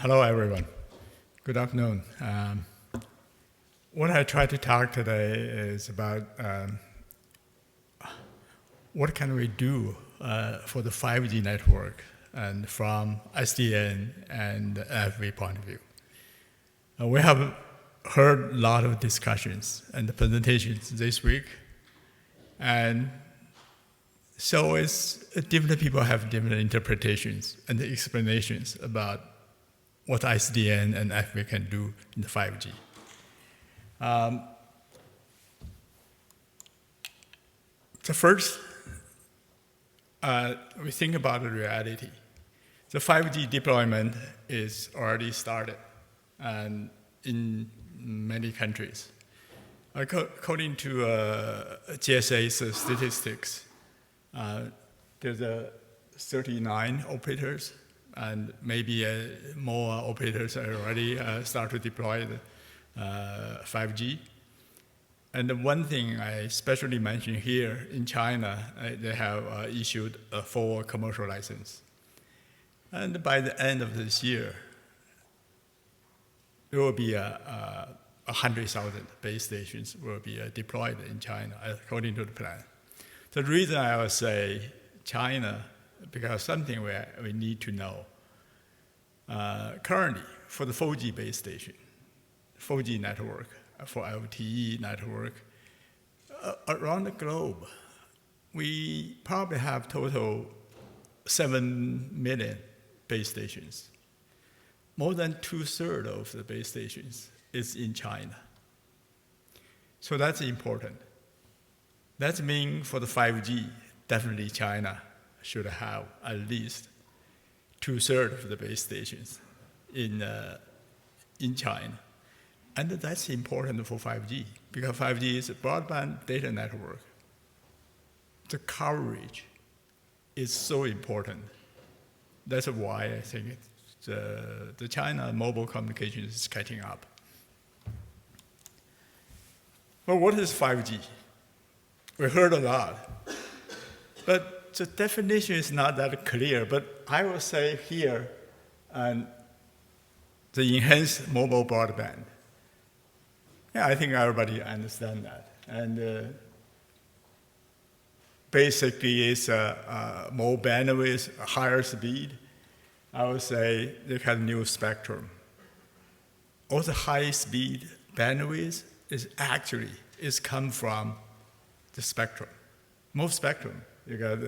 Hello, everyone. Good afternoon. What I try to talk today is about what can we do for the 5G network and from SDN and NFV point of view. We have heard a lot of discussions and presentations this week, and so different people have different interpretations and explanations about what SDN and NFV can do in the 5G. So first, we think about the reality. The 5G deployment is already started and in many countries. According to GSA's statistics, there's 39 operators, and maybe more operators are already start to deploy the 5G. And the one thing I especially mention here in China, they have issued a full commercial license. And by the end of this year, there will be 100,000 base stations will be deployed in China, according to the plan. The reason I will say China, because something we need to know. Currently, for the 4G base station, 4G network, for LTE network, around the globe, we probably have total 7 million base stations. More than 2/3 of the base stations is in China. So that's important. That means for the 5G, definitely China should have at least 2/3 of the base stations in China. And that's important for 5G, because 5G is a broadband data network. The coverage is so important. That's why I think the China mobile communication is catching up. Well, what is 5G? We heard a lot, but the definition is not that clear. But I will say here, the enhanced mobile broadband. Yeah, I think everybody understands that. And basically, it's more bandwidth, a higher speed. I would say they have new spectrum. Also, high-speed bandwidth is come from the spectrum. Most spectrum, you got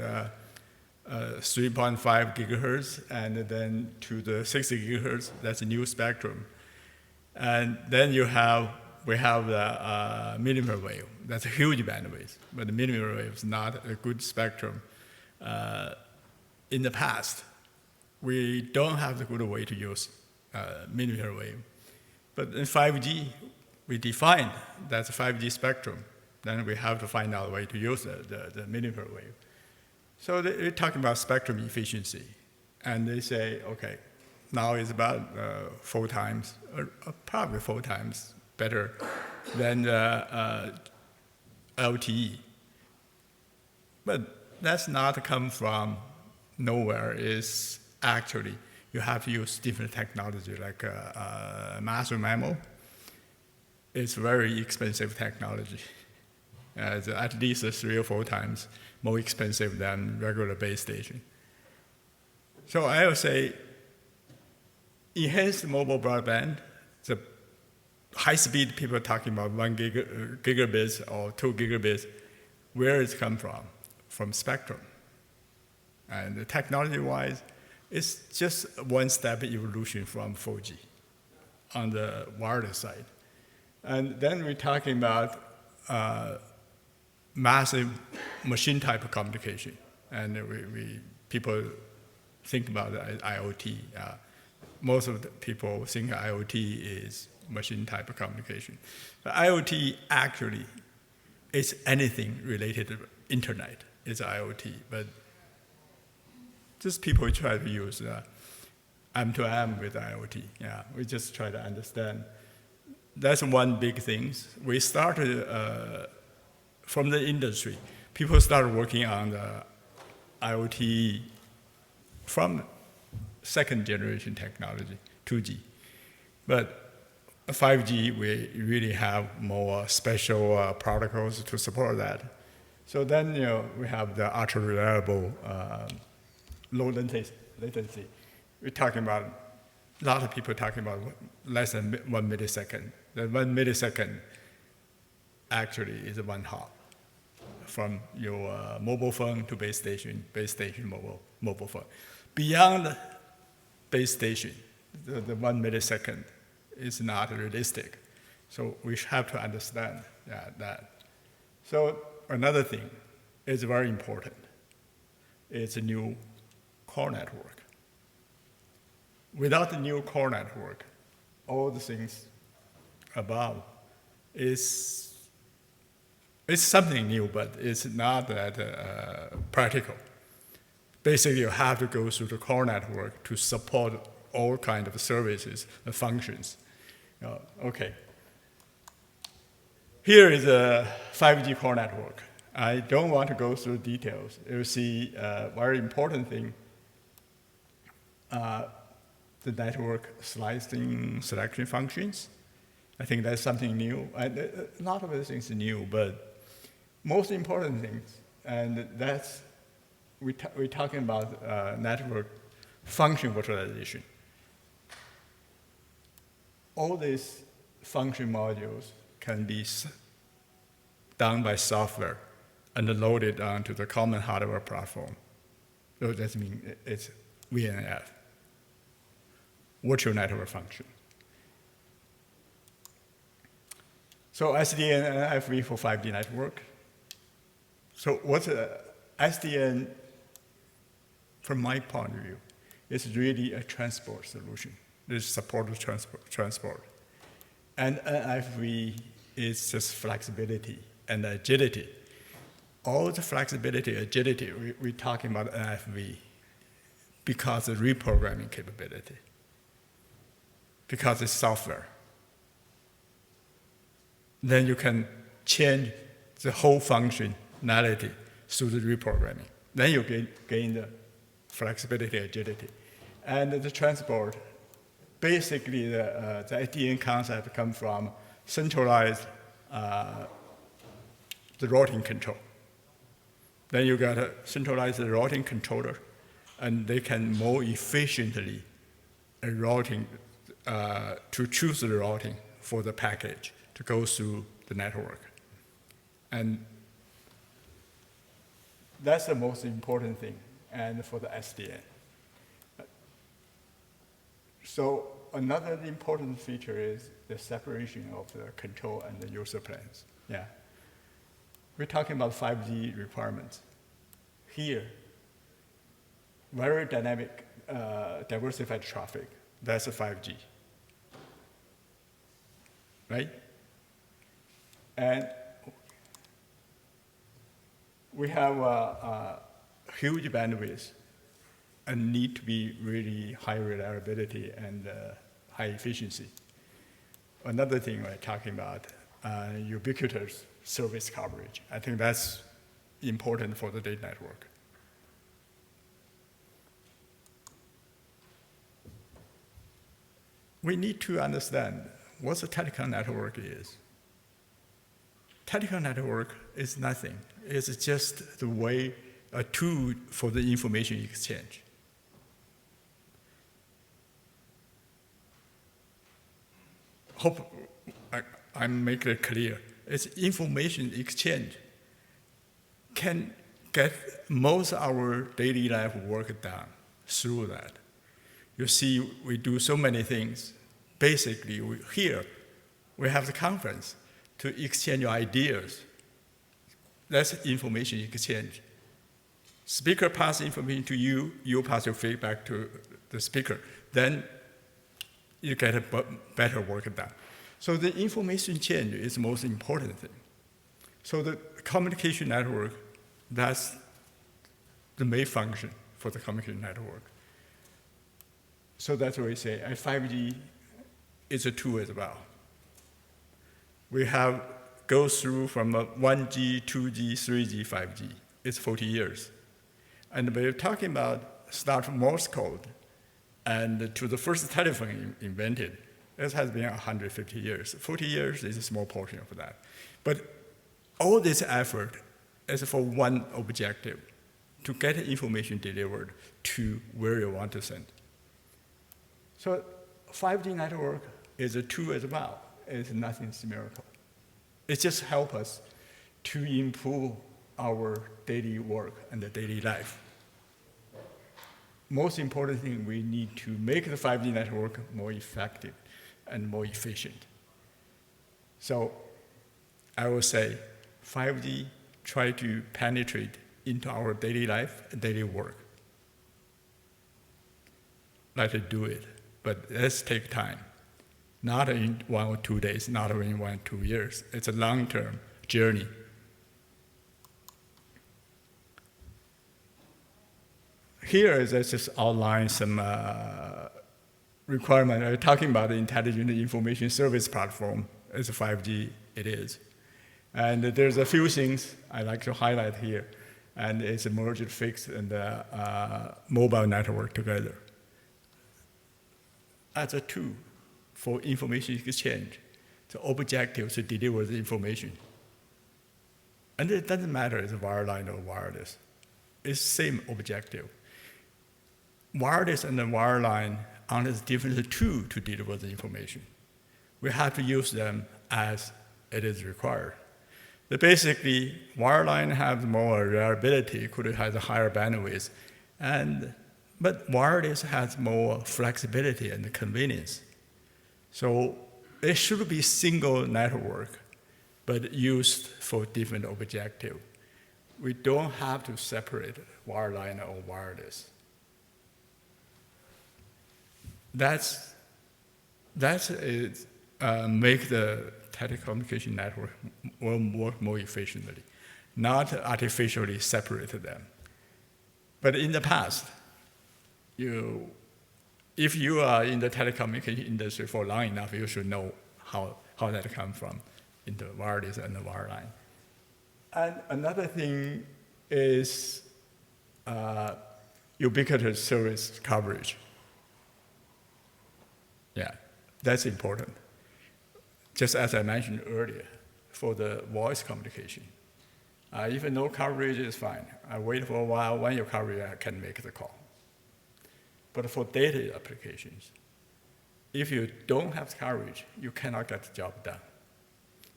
3.5 gigahertz, and then to the 60 gigahertz, that's a new spectrum. And then we have the millimeter wave. That's a huge bandwidth, but the millimeter wave is not a good spectrum. In the past, we don't have the good way to use millimeter wave. But in 5G, we define that's a 5G spectrum. Then we have to find out a way to use the millimeter wave. So they're talking about spectrum efficiency. And they say, okay, now it's about 4 times, or probably 4 times better than LTE. But that's not come from nowhere. It's actually, you have to use different technology like massive MIMO. It's very expensive technology. It's at least 3 or 4 times more expensive than regular base station. So I would say enhanced mobile broadband, the high speed people are talking about 1 gigabits or 2 gigabits, where it's come from? From spectrum. And technology-wise, it's just one step evolution from 4G on the wireless side. And then we're talking about massive machine type of communication. And people think about IoT. Most of the people think IoT is machine type of communication. But IoT actually is anything related to internet. It's IoT. But just people try to use M2M with IoT. Yeah, we just try to understand. That's one big thing. We started from the industry. People started working on the IoT from second generation technology, 2G. But 5G, we really have more special protocols to support that. So then, we have the ultra reliable low latency. We're talking about, a lot of people talking about less than 1 millisecond. The 1 millisecond actually is 1 hop from your mobile phone to base station mobile phone. Beyond base station, the 1 millisecond is not realistic. So we have to understand that. So another thing is very important. It's a new core network. Without the new core network, all the things above is something new, but it's not that practical. Basically, you have to go through the core network to support all kinds of services and functions. Okay. Here is a 5G core network. I don't want to go through details. You see a very important thing, the network slicing selection functions. I think that's something new. A lot of the things are new, but most important things, and that's, we're talking about network function virtualization. All these function modules can be done by software and loaded onto the common hardware platform. So that means it's VNF, virtual network function. So SDN and NFV for 5G network. So what's SDN, from my point of view, is really a transport solution. This supports transport. And NFV is just flexibility and agility. All the flexibility, agility, we're talking about NFV because of reprogramming capability, because it's software. Then you can change the whole functionality through the reprogramming. Then you gain the flexibility, agility. And the transport, basically the SDN concept comes from centralized the routing control. Then you got a centralized routing controller, and they can more efficiently routing to choose the routing for the package to go through the network. And that's the most important thing, and for the SDN. So another important feature is the separation of the control and the user planes. Yeah. We're talking about 5G requirements. Here, very dynamic, diversified traffic. That's a 5G, right? And we have a huge bandwidth and need to be really high reliability and high efficiency. Another thing we're talking about, ubiquitous service coverage. I think that's important for the data network. We need to understand what the telecom network is. Telecom network is nothing. It's just the way, a tool for the information exchange. Hope I make it clear. It's information exchange can get most of our daily life work done through that. You see, we do so many things. Basically, here, we have the conference to exchange ideas. That's information exchange. Speaker pass information to you, you pass your feedback to the speaker. Then you get a better work done. So the information change is the most important thing. So the communication network, that's the main function for the communication network. So that's what we say. And 5G is a tool as well. We have go through from 1G, 2G, 3G, 5G. It's 40 years. And we're talking about start from Morse code. And to the first telephone invented, it has been 150 years. 40 years is a small portion of that. But all this effort is for one objective, to get information delivered to where you want to send. So 5G network is a tool as well. It's nothing's miracle. It just helps us to improve our daily work and the daily life. Most important thing, we need to make the 5G network more effective and more efficient. So I will say 5G try to penetrate into our daily life and daily work. Let's do it, but let's take time. Not in 1 or 2 days, not in 1 or 2 years. It's a long-term journey. Here is just outline some requirement. I'm talking about the intelligent information service platform. It's 5G, it is. And there's a few things I like to highlight here. And it's a merged fixed and mobile network together. As a tool for information exchange, the objective is to deliver the information. And it doesn't matter if it's wireline or wireless. It's the same objective. Wireless and the wireline are different tools to deliver the information. We have to use them as it is required. But basically, wireline has more reliability, could have a higher bandwidth, but wireless has more flexibility and convenience. So it should be single network, but used for different objective. We don't have to separate wireline or wireless. That's make the telecommunication network work more efficiently, not artificially separate them. But in the past, if you are in the telecommunication industry for long enough, you should know how that comes from in the wireless and the wireline. And another thing is ubiquitous service coverage. Yeah, that's important. Just as I mentioned earlier, for the voice communication. If no coverage is fine. I wait for a while. When you cover, I can make the call. But for data applications, if you don't have coverage, you cannot get the job done.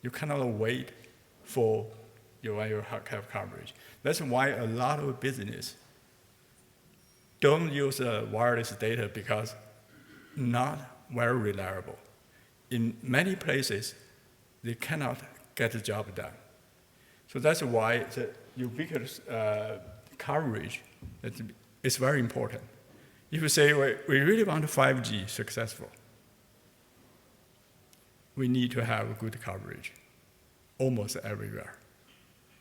You cannot wait for when you have coverage. That's why a lot of business don't use wireless data because not very reliable. In many places, they cannot get the job done. So that's why the ubiquitous coverage is very important. If you say, we really want 5G successful, we need to have good coverage almost everywhere.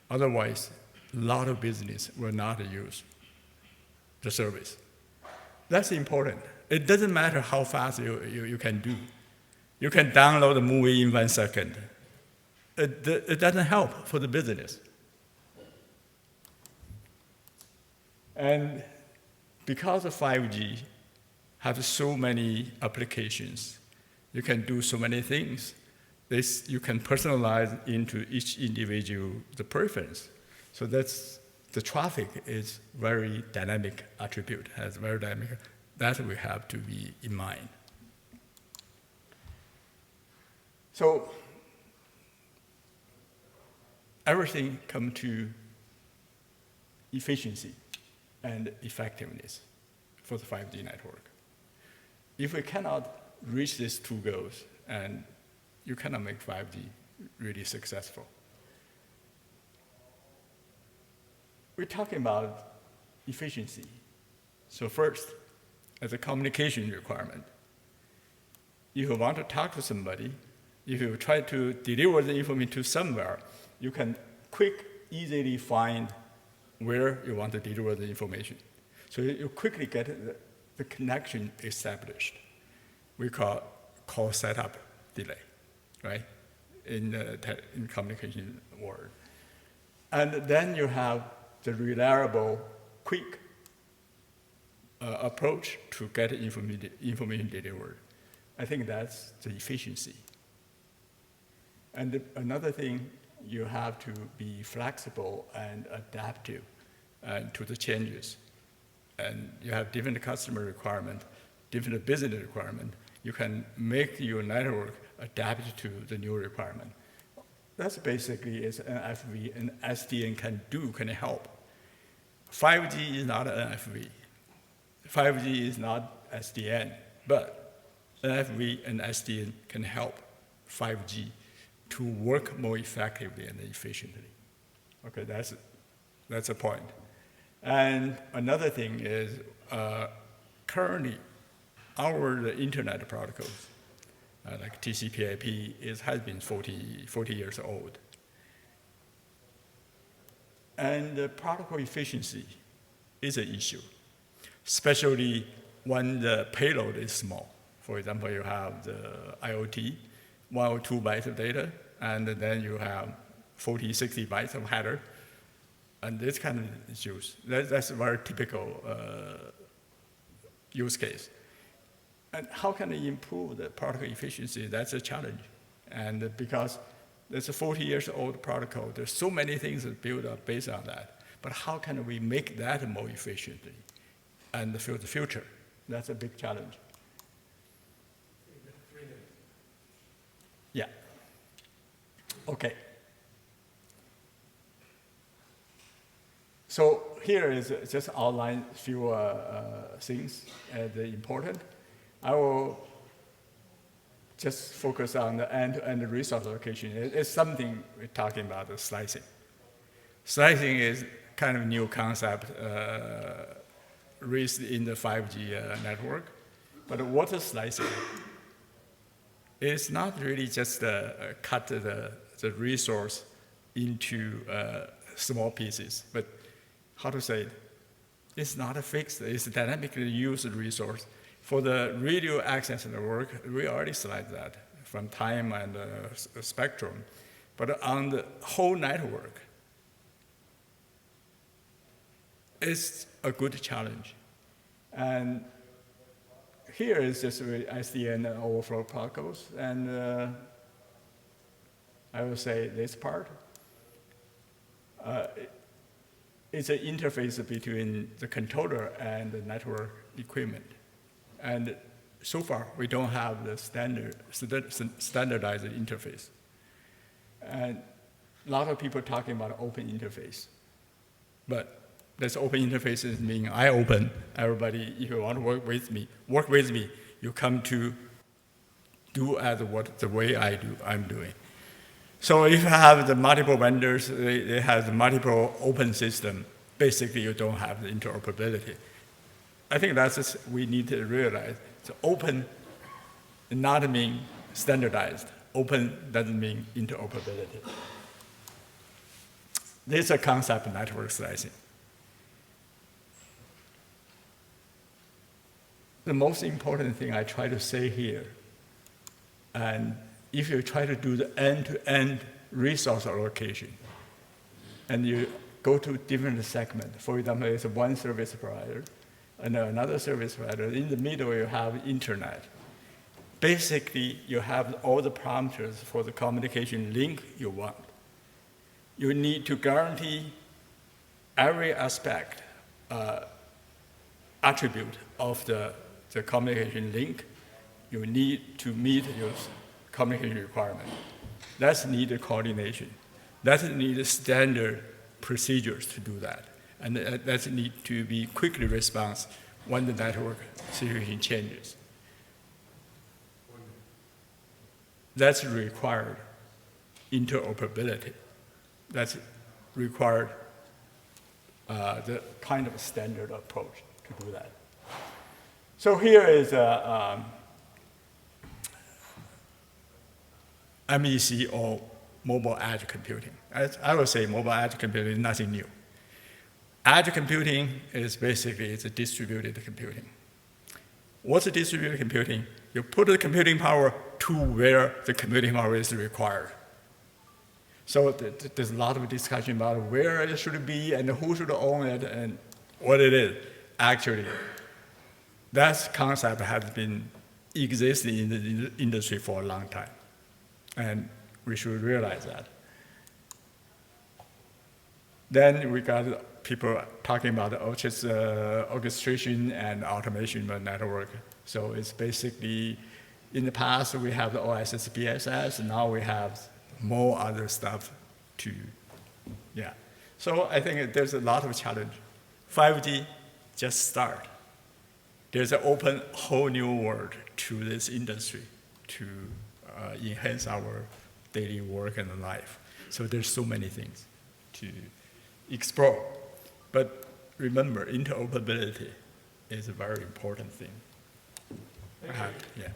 Otherwise, a lot of business will not use the service. That's important. It doesn't matter how fast you can do. You can download a movie in 1 second. It doesn't help for the business. And because of 5G have so many applications, you can do so many things. You can personalize into each individual the preference. So that's the traffic is very dynamic attribute, has very dynamic. That we have to be in mind. So everything comes to efficiency and effectiveness for the 5G network. If we cannot reach these two goals, and you cannot make 5G really successful. We're talking about efficiency. So first, as a communication requirement, if you want to talk to somebody, if you try to deliver the information to somewhere, you can easily find where you want to deliver the information. So you quickly get the connection established. We call setup delay, right? In communication world. And then you have the reliable, quick approach to get information delivered. I think that's the efficiency. And another thing, you have to be flexible and adaptive to the changes. And you have different customer requirement, different business requirement. You can make your network adapt to the new requirement. That's basically is NFV and SDN can help. 5G is not NFV. 5G is not SDN, but NFV and SDN can help 5G to work more effectively and efficiently. Okay, that's a point. And another thing is currently our internet protocols, like TCP/IP, has been 40 years old. And the protocol efficiency is an issue, especially when the payload is small. For example, you have the IoT, 1 or 2 bytes of data, and then you have 40, 60 bytes of header, and this kind of issues. That's a very typical use case. And how can we improve the protocol efficiency? That's a challenge. And because it's a 40 years old protocol, there's so many things that build up based on that. But how can we make that more efficiently and for the future? That's a big challenge. 3 minutes. Yeah. Okay. So here is just outline a few things that are important. I will just focus on the end-to-end resource allocation. It's something we're talking about, the slicing. Slicing is kind of a new concept raised in the 5G network. But what is slicing? It's not really just cut the resource into small pieces, but how to say it? It's not a fixed, it's a dynamically used resource. For the radio access network, we already slice that from time and spectrum. But on the whole network, it's a good challenge. And here is just SDN and Overflow Protocols. And I will say this part. It's an interface between the controller and the network equipment. And so far, we don't have the standardized interface. And a lot of people talking about open interface. But this open interface means I open, everybody, if you want to work with me, you come to do as the way I'm doing. So if you have the multiple vendors, they have the multiple open system, basically you don't have the interoperability. I think that's we need to realize. So open does not mean standardized. Open doesn't mean interoperability. This is a concept of network slicing. The most important thing I try to say here, and if you try to do the end-to-end resource allocation, and you go to different segments, for example, it's one service provider, and another service provider. In the middle, you have internet. Basically, you have all the parameters for the communication link you want. You need to guarantee every aspect, attribute of the communication link. You need to meet your communication requirement. That's needed coordination. That's needed standard procedures to do that. And that need to be quickly response when the network situation changes. That's required interoperability. That's required the kind of standard approach to do that. So here is MEC or mobile edge computing. I would say mobile edge computing is nothing new. Edge computing is basically it's a distributed computing. What's a distributed computing? You put the computing power to where the computing power is required. So there's a lot of discussion about where it should be and who should own it and what it is. Actually, that concept has been existing in the industry for a long time. And we should realize that. Then we got people talking about the orchestration and automation network. So it's basically, in the past we have the OSS, BSS, now we have more other stuff to, yeah. So I think there's a lot of challenge. 5G just start. There's an open whole new world to this industry to enhance our daily work and life. So there's so many things to explore. But remember, interoperability is a very important thing. Yeah.